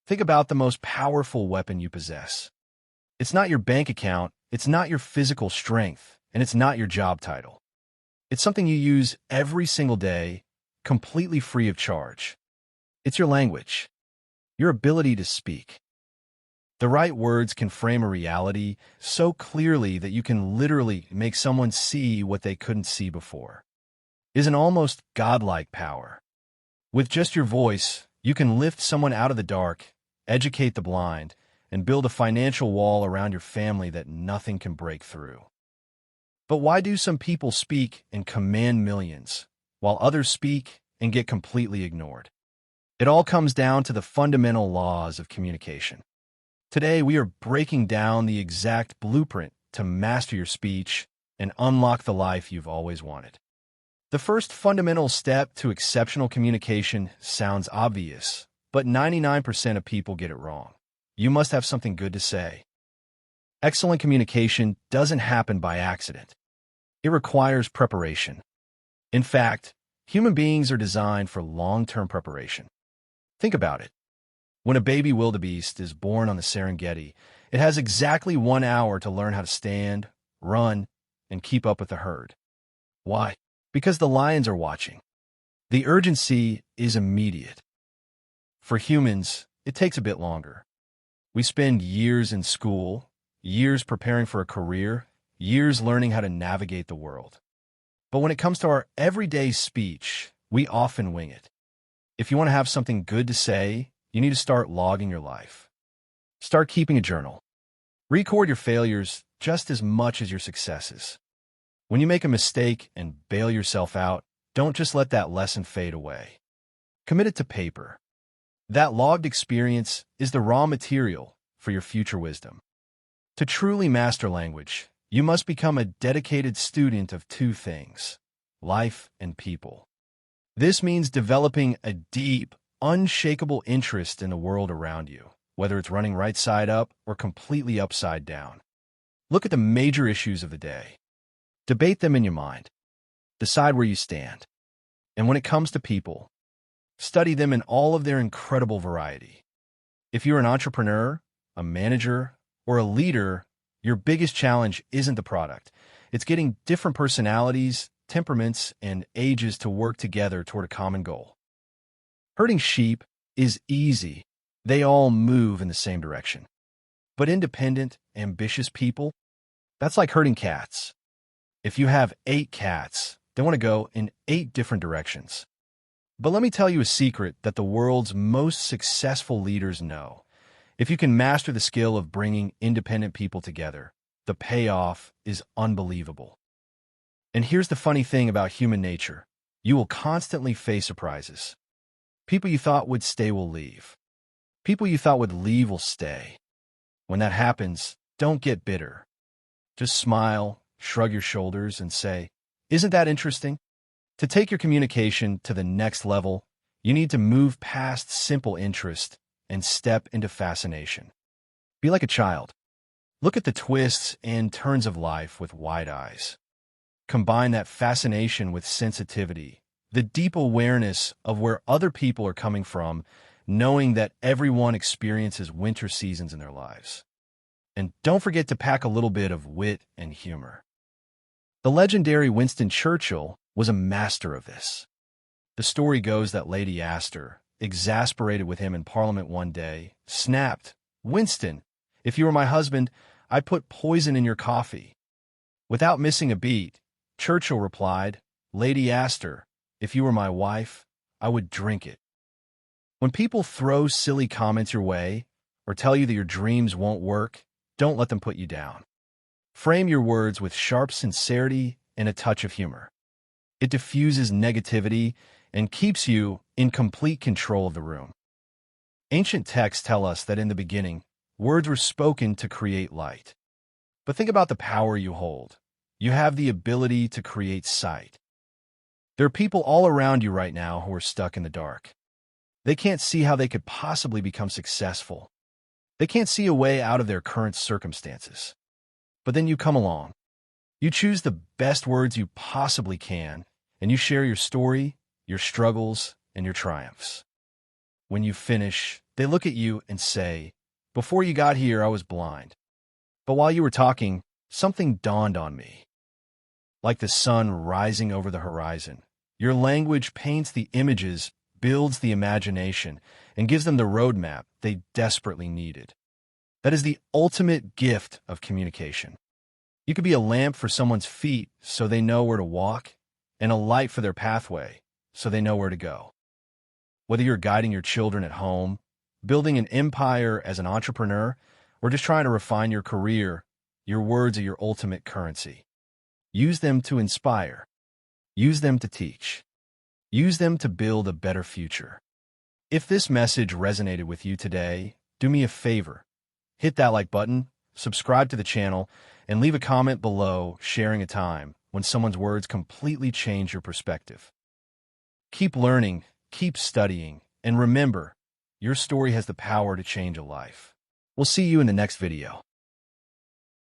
Think about the most powerful weapon you possess. It's not your bank account, it's not your physical strength, and it's not your job title. It's something you use every single day, completely free of charge. It's your language, your ability to speak. The right words can frame a reality so clearly that you can literally make someone see what they couldn't see before. It is an almost godlike power. With just your voice, you can lift someone out of the dark, educate the blind, and build a financial wall around your family that nothing can break through. But why do some people speak and command millions, while others speak and get completely ignored? It all comes down to the fundamental laws of communication. Today, we are breaking down the exact blueprint to master your speech and unlock the life you've always wanted. The first fundamental step to exceptional communication sounds obvious, but 99% of people get it wrong. You must have something good to say. Excellent communication doesn't happen by accident. It requires preparation. In fact, human beings are designed for long-term preparation. Think about it. When a baby wildebeest is born on the Serengeti, it has exactly 1 hour to learn how to stand, run, and keep up with the herd. Why? Because the lions are watching. The urgency is immediate. For humans, it takes a bit longer. We spend years in school, years preparing for a career, years learning how to navigate the world. But when it comes to our everyday speech, we often wing it. If you want to have something good to say, you need to start logging your life. Start keeping a journal. Record your failures just as much as your successes. When you make a mistake and bail yourself out, don't just let that lesson fade away. Commit it to paper. That logged experience is the raw material for your future wisdom. To truly master language, you must become a dedicated student of two things: life and people. This means developing a deep, unshakable interest in the world around you, whether it's running right side up or completely upside down. Look at the major issues of the day. Debate them in your mind. Decide where you stand. And when it comes to people, study them in all of their incredible variety. If you're an entrepreneur, a manager, or a leader, your biggest challenge isn't the product. It's getting different personalities, temperaments, and ages to work together toward a common goal. Herding sheep is easy. They all move in the same direction. But independent, ambitious people, that's like herding cats. If you have 8 cats, they want to go in 8 different directions. But let me tell you a secret that the world's most successful leaders know. If you can master the skill of bringing independent people together, the payoff is unbelievable. And here's the funny thing about human nature. You will constantly face surprises. People you thought would stay will leave. People you thought would leave will stay. When that happens, don't get bitter. Just smile, shrug your shoulders, and say, "Isn't that interesting?" To take your communication to the next level, you need to move past simple interest and step into fascination. Be like a child. Look at the twists and turns of life with wide eyes. Combine that fascination with sensitivity, the deep awareness of where other people are coming from, knowing that everyone experiences winter seasons in their lives. And don't forget to pack a little bit of wit and humor. The legendary Winston Churchill was a master of this. The story goes that Lady Astor, exasperated with him in Parliament one day, snapped, "Winston, if you were my husband, I'd put poison in your coffee." Without missing a beat, Churchill replied, "Lady Astor, if you were my wife, I would drink it." When people throw silly comments your way or tell you that your dreams won't work, don't let them put you down. Frame your words with sharp sincerity and a touch of humor. It diffuses negativity and keeps you in complete control of the room. Ancient texts tell us that in the beginning, words were spoken to create light. But think about the power you hold. You have the ability to create sight. There are people all around you right now who are stuck in the dark. They can't see how they could possibly become successful. They can't see a way out of their current circumstances. But then you come along. You choose the best words you possibly can, and you share your story, your struggles, and your triumphs. When you finish, they look at you and say, "Before you got here, I was blind. But while you were talking, something dawned on me." Like the sun rising over the horizon, your language paints the images, builds the imagination, and gives them the roadmap they desperately needed. That is the ultimate gift of communication. You could be a lamp for someone's feet so they know where to walk, and a light for their pathway so they know where to go. Whether you're guiding your children at home, building an empire as an entrepreneur, or just trying to refine your career, your words are your ultimate currency. Use them to inspire. Use them to teach. Use them to build a better future. If this message resonated with you today, do me a favor. Hit that like button, subscribe to the channel, and leave a comment below sharing a time when someone's words completely change your perspective. Keep learning, keep studying, and remember, your story has the power to change a life. We'll see you in the next video.